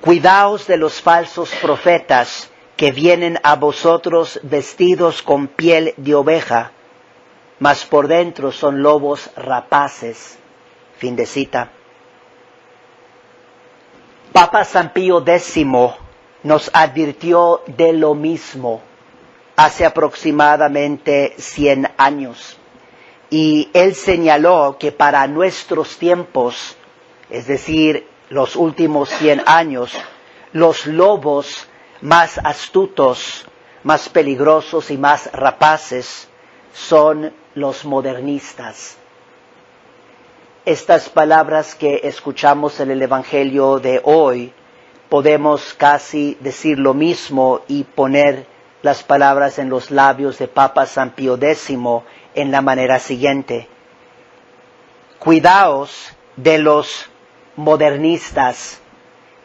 Cuidaos de los falsos profetas que vienen a vosotros vestidos con piel de oveja, mas por dentro son lobos rapaces. Fin de cita. Papa San Pío X nos advirtió de lo mismo hace aproximadamente 100 años. Y él señaló que para nuestros tiempos, es decir, los últimos 100 años, los lobos más astutos, más peligrosos y más rapaces son los modernistas. Estas palabras que escuchamos en el Evangelio de hoy, podemos casi decir lo mismo y poner las palabras en los labios de Papa San Pío X en la manera siguiente. Cuidaos de los modernistas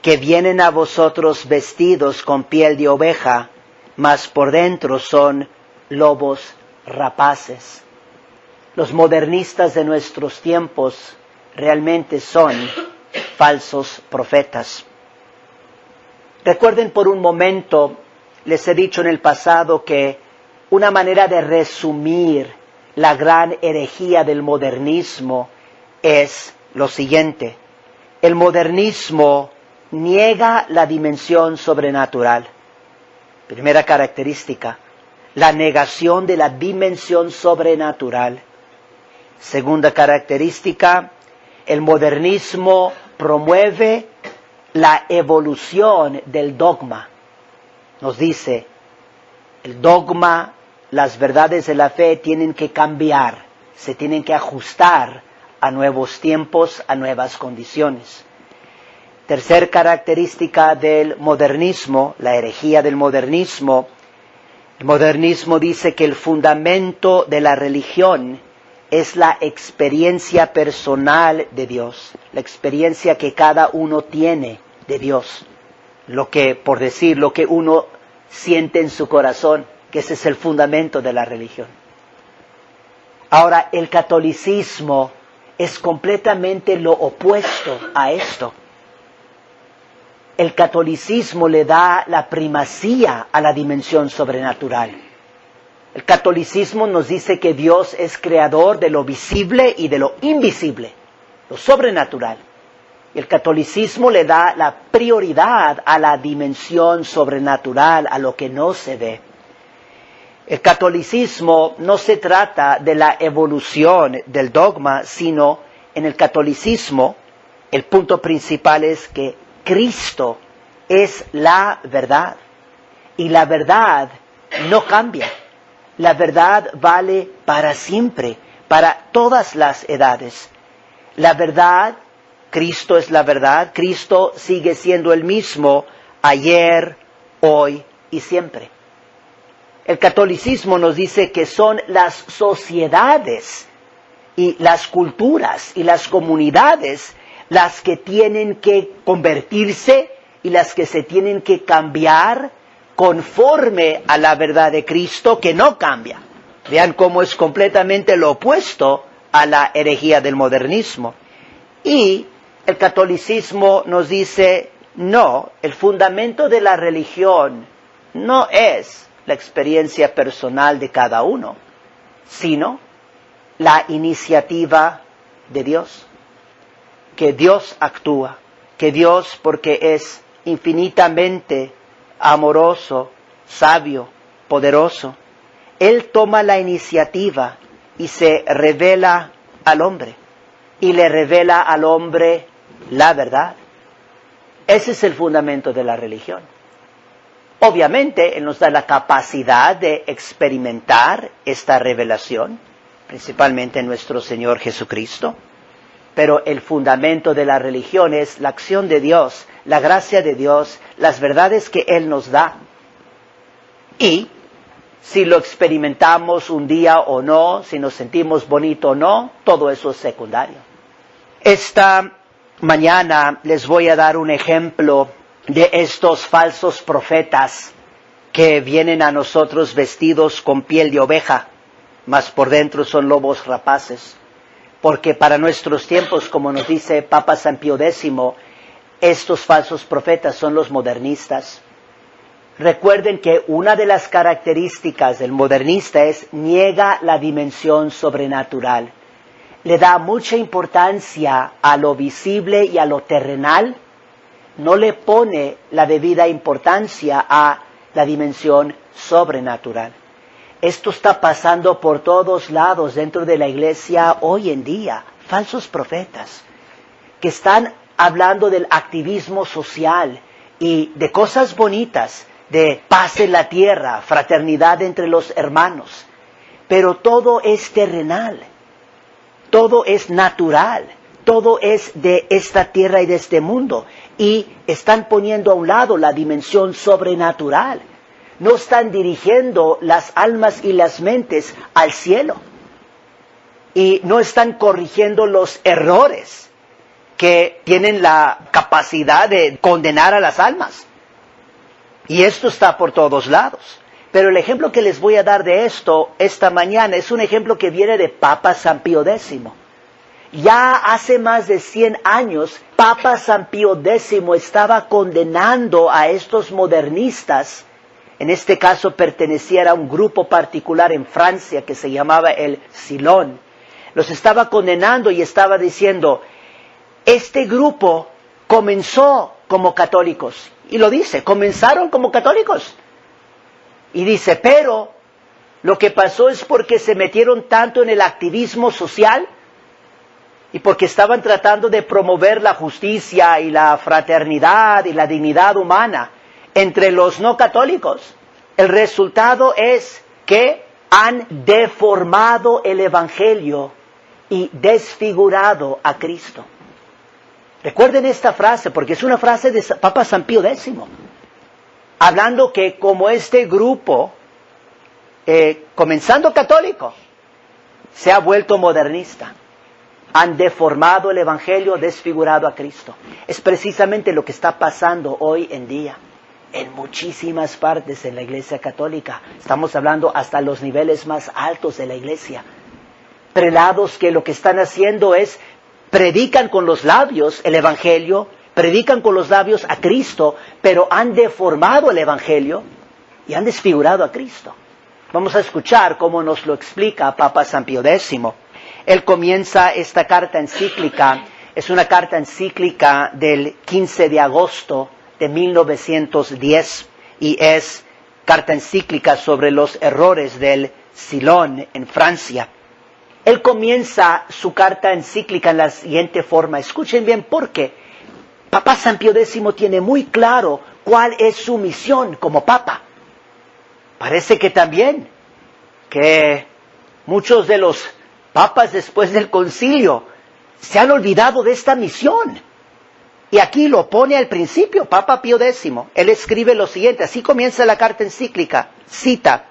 que vienen a vosotros vestidos con piel de oveja, mas por dentro son lobos rapaces. Los modernistas de nuestros tiempos realmente son falsos profetas. Recuerden por un momento, les he dicho en el pasado que una manera de resumir la gran herejía del modernismo es lo siguiente. El modernismo niega la dimensión sobrenatural. Primera característica, la negación de la dimensión sobrenatural. Segunda característica, el modernismo promueve la evolución del dogma. Nos dice, el dogma, las verdades de la fe tienen que cambiar, se tienen que ajustar a nuevos tiempos, a nuevas condiciones. Tercer característica del modernismo, la herejía del modernismo. El modernismo dice que el fundamento de la religión es la experiencia personal de Dios, la experiencia que cada uno tiene de Dios. Lo que uno siente en su corazón, que ese es el fundamento de la religión. Ahora, el catolicismo es completamente lo opuesto a esto. El catolicismo le da la primacía a la dimensión sobrenatural. El catolicismo nos dice que Dios es creador de lo visible y de lo invisible, lo sobrenatural. El catolicismo le da la prioridad a la dimensión sobrenatural, a lo que no se ve. El catolicismo no se trata de la evolución del dogma, sino en el catolicismo el punto principal es que Cristo es la verdad y la verdad no cambia. La verdad vale para siempre, para todas las edades. La verdad, Cristo es la verdad, Cristo sigue siendo el mismo ayer, hoy y siempre. El catolicismo nos dice que son las sociedades y las culturas y las comunidades las que tienen que convertirse y las que se tienen que cambiar conforme a la verdad de Cristo, que no cambia. Vean cómo es completamente lo opuesto a la herejía del modernismo. Y el catolicismo nos dice, no, el fundamento de la religión no es la experiencia personal de cada uno, sino la iniciativa de Dios. Que Dios actúa, que Dios, porque es infinitamente amoroso, sabio, poderoso, Él toma la iniciativa y se revela al hombre, y le revela al hombre la verdad. Ese es el fundamento de la religión. Obviamente, Él nos da la capacidad de experimentar esta revelación, principalmente en nuestro Señor Jesucristo. Pero el fundamento de la religión es la acción de Dios, la gracia de Dios, las verdades que Él nos da. Y si lo experimentamos un día o no, si nos sentimos bonito o no, todo eso es secundario. Esta mañana les voy a dar un ejemplo de estos falsos profetas que vienen a nosotros vestidos con piel de oveja, mas por dentro son lobos rapaces. Porque para nuestros tiempos, como nos dice Papa San Pío X, estos falsos profetas son los modernistas. Recuerden que una de las características del modernista es niega la dimensión sobrenatural. Le da mucha importancia a lo visible y a lo terrenal. No le pone la debida importancia a la dimensión sobrenatural. Esto está pasando por todos lados dentro de la iglesia hoy en día. Falsos profetas que están hablando del activismo social y de cosas bonitas, de paz en la tierra, fraternidad entre los hermanos. Pero todo es terrenal, todo es natural, todo es de esta tierra y de este mundo. Y están poniendo a un lado la dimensión sobrenatural. No están dirigiendo las almas y las mentes al cielo. Y no están corrigiendo los errores que tienen la capacidad de condenar a las almas. Y esto está por todos lados. Pero el ejemplo que les voy a dar de esto esta mañana es un ejemplo que viene de Papa San Pío X. Ya hace más de 100 años, Papa San Pío X estaba condenando a estos modernistas. En este caso pertenecía a un grupo particular en Francia que se llamaba el Silón. Los estaba condenando y estaba diciendo, este grupo comenzó como católicos. Y lo dice, comenzaron como católicos. Y dice, pero lo que pasó es porque se metieron tanto en el activismo social y porque estaban tratando de promover la justicia y la fraternidad y la dignidad humana entre los no católicos. El resultado es que han deformado el Evangelio y desfigurado a Cristo. Recuerden esta frase, porque es una frase de Papa San Pío X, hablando que como este grupo, comenzando católico, se ha vuelto modernista. Han deformado el Evangelio, desfigurado a Cristo. Es precisamente lo que está pasando hoy en día, en muchísimas partes en la Iglesia Católica. Estamos hablando hasta los niveles más altos de la Iglesia. Prelados que lo que están haciendo es predican con los labios el Evangelio, predican con los labios a Cristo, pero han deformado el Evangelio y han desfigurado a Cristo. Vamos a escuchar cómo nos lo explica Papa San Pío X. Él comienza esta carta encíclica, es una carta encíclica del 15 de agosto de 1910 y es carta encíclica sobre los errores del Silón en Francia. Él comienza su carta encíclica en la siguiente forma. Escuchen bien porque Papa San Pío X tiene muy claro cuál es su misión como Papa. Parece que también que muchos de los papas después del concilio se han olvidado de esta misión. Y aquí lo pone al principio, Papa Pío X. Él escribe lo siguiente, así comienza la carta encíclica, cita: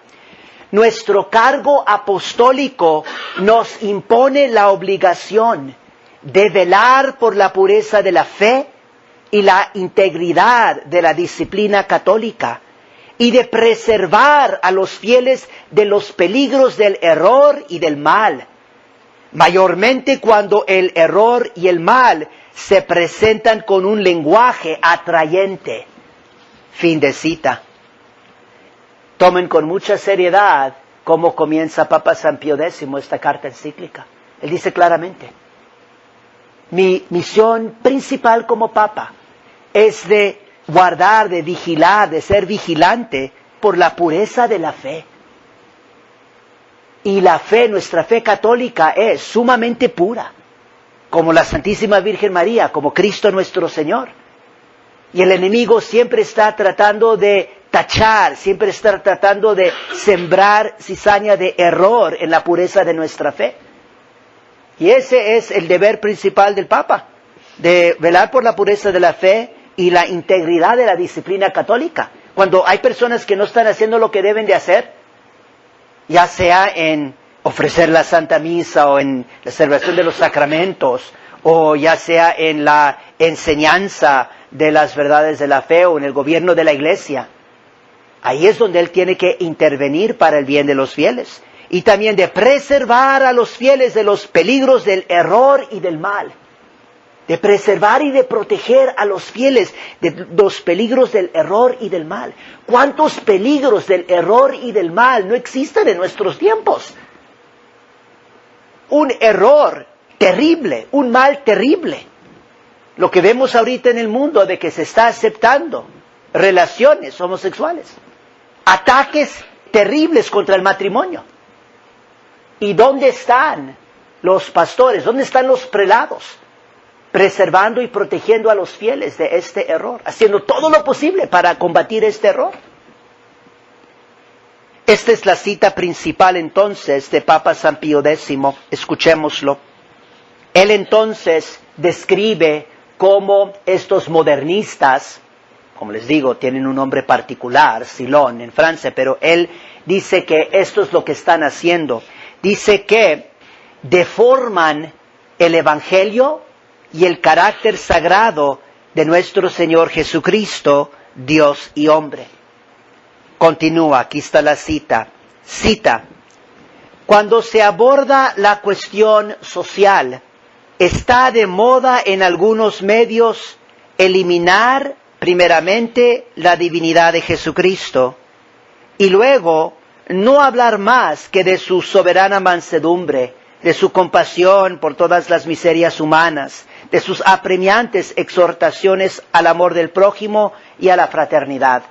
nuestro cargo apostólico nos impone la obligación de velar por la pureza de la fe y la integridad de la disciplina católica y de preservar a los fieles de los peligros del error y del mal, mayormente cuando el error y el mal se presentan con un lenguaje atrayente. Fin de cita. Tomen con mucha seriedad cómo comienza Papa San Pío X esta carta encíclica. Él dice claramente, mi misión principal como Papa es de guardar, de vigilar, de ser vigilante por la pureza de la fe. Y la fe, nuestra fe católica es sumamente pura, como la Santísima Virgen María, como Cristo nuestro Señor. Y el enemigo siempre está tratando de tachar, siempre está tratando de sembrar cizaña de error en la pureza de nuestra fe. Y ese es el deber principal del Papa, de velar por la pureza de la fe y la integridad de la disciplina católica. Cuando hay personas que no están haciendo lo que deben de hacer, ya sea en ofrecer la Santa Misa o en la celebración de los sacramentos, o ya sea en la enseñanza de las verdades de la fe o en el gobierno de la Iglesia, ahí es donde él tiene que intervenir para el bien de los fieles. Y también de preservar a los fieles de los peligros del error y del mal. de preservar y de proteger a los fieles de los peligros del error y del mal. ¿Cuántos peligros del error y del mal no existen en nuestros tiempos? Un error terrible, un mal terrible. Lo que vemos ahorita en el mundo de que se está aceptando relaciones homosexuales, ataques terribles contra el matrimonio. ¿Y dónde están los pastores? ¿Dónde están los prelados? Preservando y protegiendo a los fieles de este error, haciendo todo lo posible para combatir este error. Esta es la cita principal entonces de Papa San Pío X, escuchémoslo. Él entonces describe cómo estos modernistas, como les digo, tienen un nombre particular, Silon en Francia, pero él dice que esto es lo que están haciendo. Dice que deforman el Evangelio y el carácter sagrado de nuestro Señor Jesucristo, Dios y hombre. Continúa, aquí está la cita. Cita: cuando se aborda la cuestión social, está de moda en algunos medios eliminar primeramente la divinidad de Jesucristo y luego no hablar más que de su soberana mansedumbre, de su compasión por todas las miserias humanas, de sus apremiantes exhortaciones al amor del prójimo y a la fraternidad.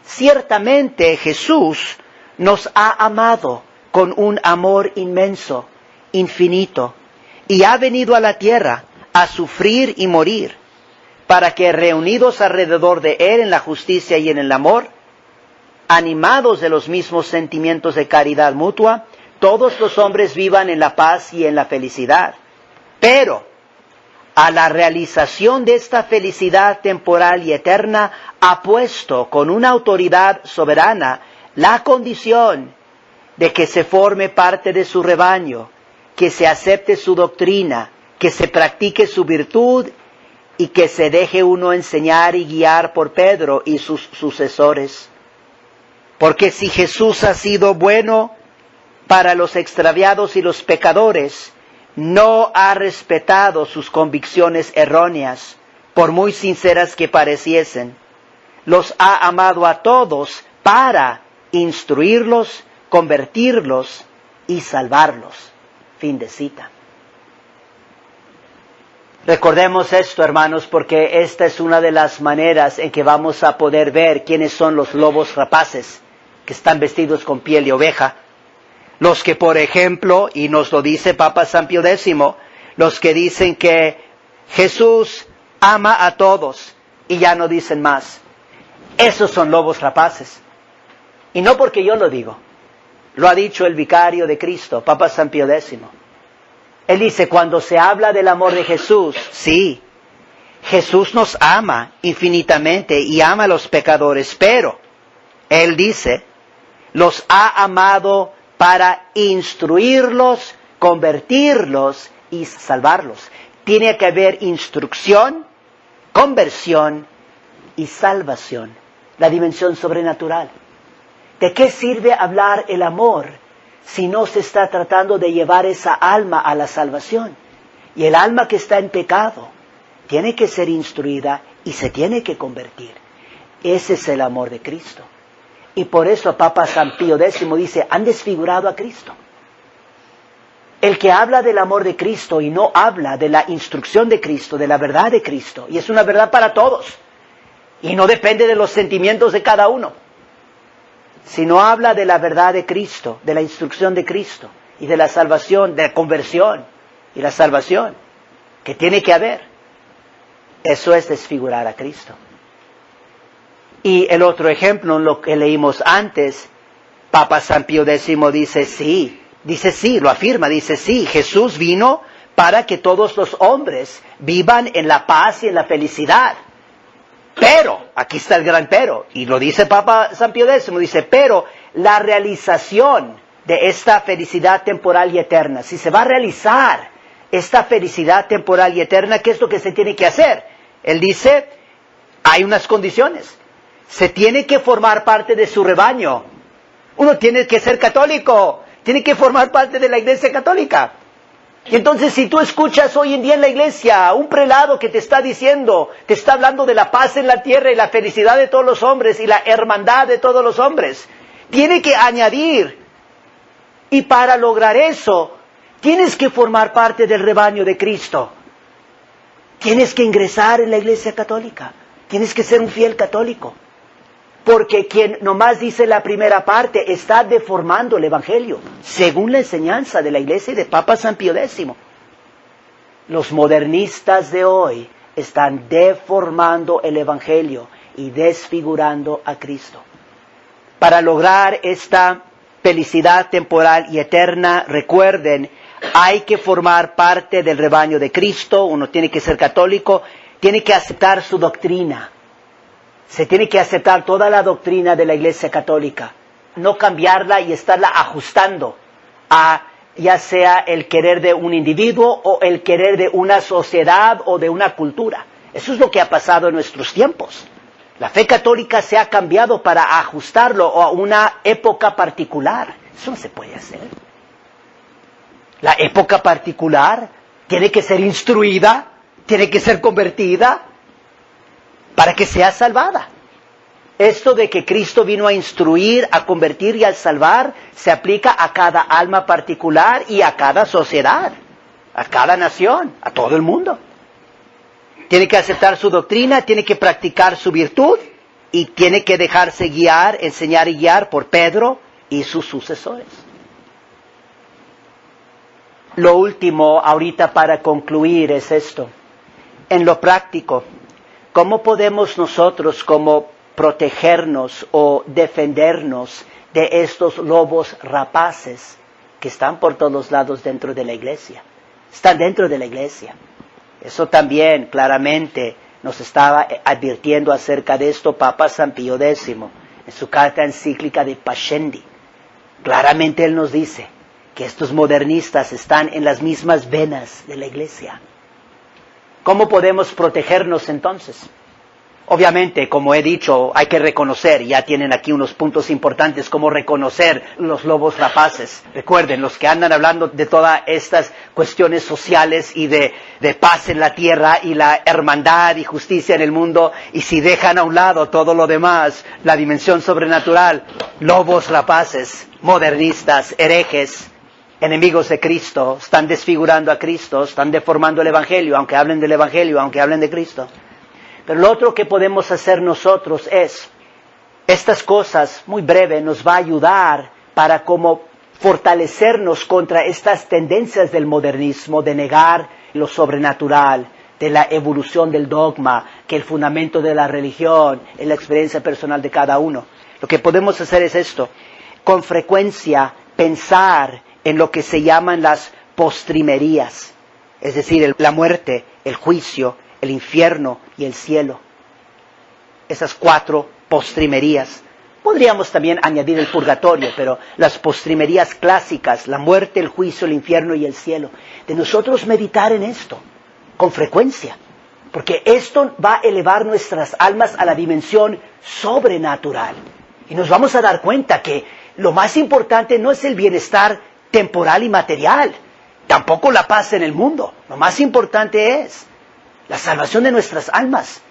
Ciertamente Jesús nos ha amado con un amor inmenso, infinito, y ha venido a la tierra a sufrir y morir, para que reunidos alrededor de Él en la justicia y en el amor, animados de los mismos sentimientos de caridad mutua, todos los hombres vivan en la paz y en la felicidad. Pero a la realización de esta felicidad temporal y eterna ha puesto con una autoridad soberana la condición de que se forme parte de su rebaño, que se acepte su doctrina, que se practique su virtud y que se deje uno enseñar y guiar por Pedro y sus sucesores. Porque si Jesús ha sido bueno para los extraviados y los pecadores, no ha respetado sus convicciones erróneas, por muy sinceras que pareciesen. Los ha amado a todos para instruirlos, convertirlos y salvarlos. Fin de cita. Recordemos esto, hermanos, porque esta es una de las maneras en que vamos a poder ver quiénes son los lobos rapaces que están vestidos con piel de oveja. Los que, por ejemplo, y nos lo dice Papa San Pío X, los que dicen que Jesús ama a todos y ya no dicen más. Esos son lobos rapaces. Y no porque yo lo digo. Lo ha dicho el vicario de Cristo, Papa San Pío X. Él dice, cuando se habla del amor de Jesús, sí, Jesús nos ama infinitamente y ama a los pecadores, pero Él dice, los ha amado para instruirlos, convertirlos y salvarlos. Tiene que haber instrucción, conversión y salvación, la dimensión sobrenatural. ¿De qué sirve hablar el amor si no se está tratando de llevar esa alma a la salvación? Y el alma que está en pecado tiene que ser instruida y se tiene que convertir. Ese es el amor de Cristo. Y por eso Papa San Pío X dice, han desfigurado a Cristo. El que habla del amor de Cristo y no habla de la instrucción de Cristo, de la verdad de Cristo, y es una verdad para todos, y no depende de los sentimientos de cada uno, sino habla de la verdad de Cristo, de la instrucción de Cristo, y de la salvación, de la conversión, y la salvación, que tiene que haber. Eso es desfigurar a Cristo. Y el otro ejemplo, lo que leímos antes, Papa San Pío X dice sí, lo afirma, dice sí, Jesús vino para que todos los hombres vivan en la paz y en la felicidad. Pero, aquí está el gran pero, y lo dice Papa San Pío X, dice, pero la realización de esta felicidad temporal y eterna, si se va a realizar esta felicidad temporal y eterna, ¿qué es lo que se tiene que hacer? Él dice, hay unas condiciones. Se tiene que formar parte de su rebaño. Uno tiene que ser católico, tiene que formar parte de la Iglesia Católica. Y entonces si tú escuchas hoy en día en la iglesia a un prelado que te está diciendo, te está hablando de la paz en la tierra y la felicidad de todos los hombres y la hermandad de todos los hombres, tiene que añadir, y para lograr eso, tienes que formar parte del rebaño de Cristo. Tienes que ingresar en la iglesia católica. Tienes que ser un fiel católico. Porque quien nomás dice la primera parte está deformando el Evangelio, según la enseñanza de la Iglesia y de Papa San Pío X. Los modernistas de hoy están deformando el Evangelio y desfigurando a Cristo. Para lograr esta felicidad temporal y eterna, recuerden, hay que formar parte del rebaño de Cristo, uno tiene que ser católico, tiene que aceptar su doctrina. Se tiene que aceptar toda la doctrina de la Iglesia Católica, no cambiarla y estarla ajustando a ya sea el querer de un individuo o el querer de una sociedad o de una cultura. Eso es lo que ha pasado en nuestros tiempos. La fe católica se ha cambiado para ajustarlo a una época particular. Eso no se puede hacer. La época particular tiene que ser instruida, tiene que ser convertida, para que sea salvada. Esto de que Cristo vino a instruir, a convertir y a salvar, se aplica a cada alma particular y a cada sociedad, a cada nación, a todo el mundo. Tiene que aceptar su doctrina, tiene que practicar su virtud y tiene que dejarse guiar, enseñar y guiar por Pedro y sus sucesores. Lo último ahorita para concluir es esto. En lo práctico, ¿cómo podemos nosotros como protegernos o defendernos de estos lobos rapaces que están por todos lados dentro de la iglesia? Están dentro de la iglesia. Eso también claramente nos estaba advirtiendo acerca de esto Papa San Pío X en su carta encíclica de Pascendi. Claramente él nos dice que estos modernistas están en las mismas venas de la iglesia. ¿Cómo podemos protegernos entonces? Obviamente, como he dicho, hay que reconocer, ya tienen aquí unos puntos importantes, como reconocer los lobos rapaces. Recuerden, los que andan hablando de todas estas cuestiones sociales y de paz en la tierra y la hermandad y justicia en el mundo, y si dejan a un lado todo lo demás, la dimensión sobrenatural, lobos rapaces, modernistas, herejes, enemigos de Cristo, están desfigurando a Cristo, están deformando el Evangelio, aunque hablen del Evangelio, aunque hablen de Cristo. Pero lo otro que podemos hacer nosotros es, estas cosas, muy breve, nos va a ayudar para como fortalecernos contra estas tendencias del modernismo, de negar lo sobrenatural, de la evolución del dogma, que el fundamento de la religión es la experiencia personal de cada uno. Lo que podemos hacer es esto, con frecuencia pensar en lo que se llaman las postrimerías, es decir, la muerte, el juicio, el infierno y el cielo. Esas 4 postrimerías. Podríamos también añadir el purgatorio, pero las postrimerías clásicas, la muerte, el juicio, el infierno y el cielo. De nosotros meditar en esto, con frecuencia, porque esto va a elevar nuestras almas a la dimensión sobrenatural. Y nos vamos a dar cuenta que lo más importante no es el bienestar temporal y material, tampoco la paz en el mundo. Lo más importante es la salvación de nuestras almas.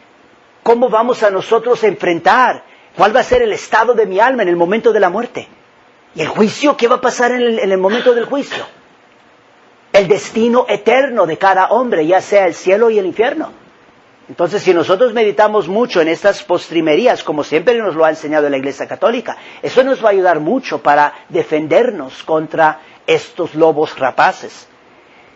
¿Cómo vamos a nosotros a enfrentar? ¿Cuál va a ser el estado de mi alma en el momento de la muerte? ¿Y el juicio? ¿Qué va a pasar en el momento del juicio? El destino eterno de cada hombre, ya sea el cielo y el infierno. Entonces, si nosotros meditamos mucho en estas postrimerías, como siempre nos lo ha enseñado la Iglesia Católica, eso nos va a ayudar mucho para defendernos contra estos lobos rapaces.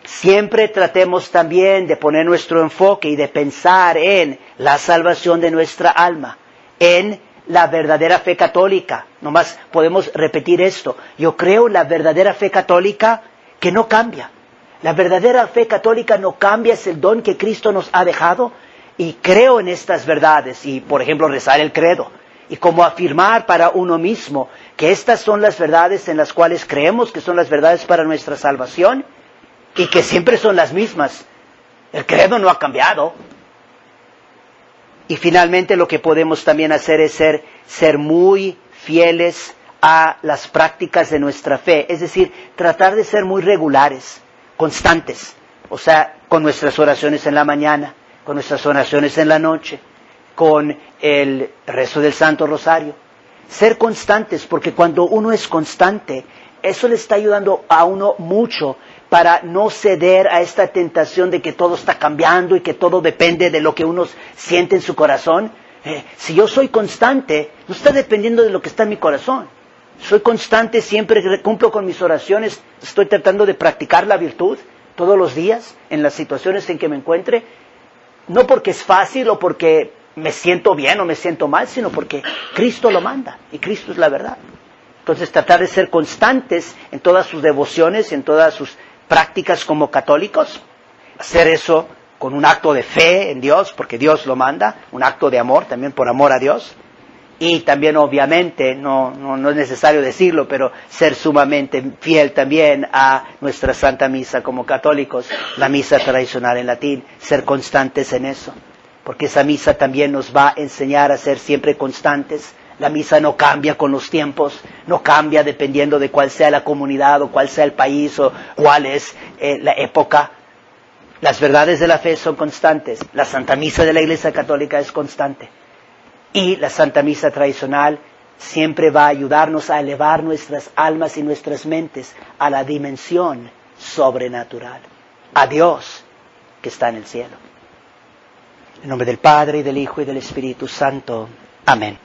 Siempre tratemos también de poner nuestro enfoque y de pensar en la salvación de nuestra alma, en la verdadera fe católica. Nomás podemos repetir esto. Yo creo en la verdadera fe católica que no cambia. La verdadera fe católica no cambia, es el don que Cristo nos ha dejado. Y creo en estas verdades y, por ejemplo, rezar el credo. Y como afirmar para uno mismo que estas son las verdades en las cuales creemos que son las verdades para nuestra salvación y que siempre son las mismas. El credo no ha cambiado. Y finalmente lo que podemos también hacer es ser muy fieles a las prácticas de nuestra fe. Es decir, tratar de ser muy regulares. constantes, o sea, con nuestras oraciones en la mañana, con nuestras oraciones en la noche, con el rezo del Santo Rosario. Ser constantes, porque cuando uno es constante, eso le está ayudando a uno mucho para no ceder a esta tentación de que todo está cambiando y que todo depende de lo que uno siente en su corazón. Si yo soy constante, no está dependiendo de lo que está en mi corazón. Soy constante, siempre cumplo con mis oraciones, estoy tratando de practicar la virtud todos los días en las situaciones en que me encuentre, no porque es fácil o porque me siento bien o me siento mal, sino porque Cristo lo manda y Cristo es la verdad. Entonces tratar de ser constantes en todas sus devociones, en todas sus prácticas como católicos, hacer eso con un acto de fe en Dios, porque Dios lo manda, un acto de amor, también por amor a Dios, y también obviamente, no es necesario decirlo, pero ser sumamente fiel también a nuestra Santa Misa como católicos, la misa tradicional en latín, ser constantes en eso, porque esa misa también nos va a enseñar a ser siempre constantes. La misa no cambia con los tiempos, no cambia dependiendo de cuál sea la comunidad o cuál sea el país o cuál es la época. Las verdades de la fe son constantes, la Santa Misa de la Iglesia Católica es constante. Y la Santa Misa tradicional siempre va a ayudarnos a elevar nuestras almas y nuestras mentes a la dimensión sobrenatural, a Dios que está en el cielo. En nombre del Padre, y del Hijo, y del Espíritu Santo. Amén.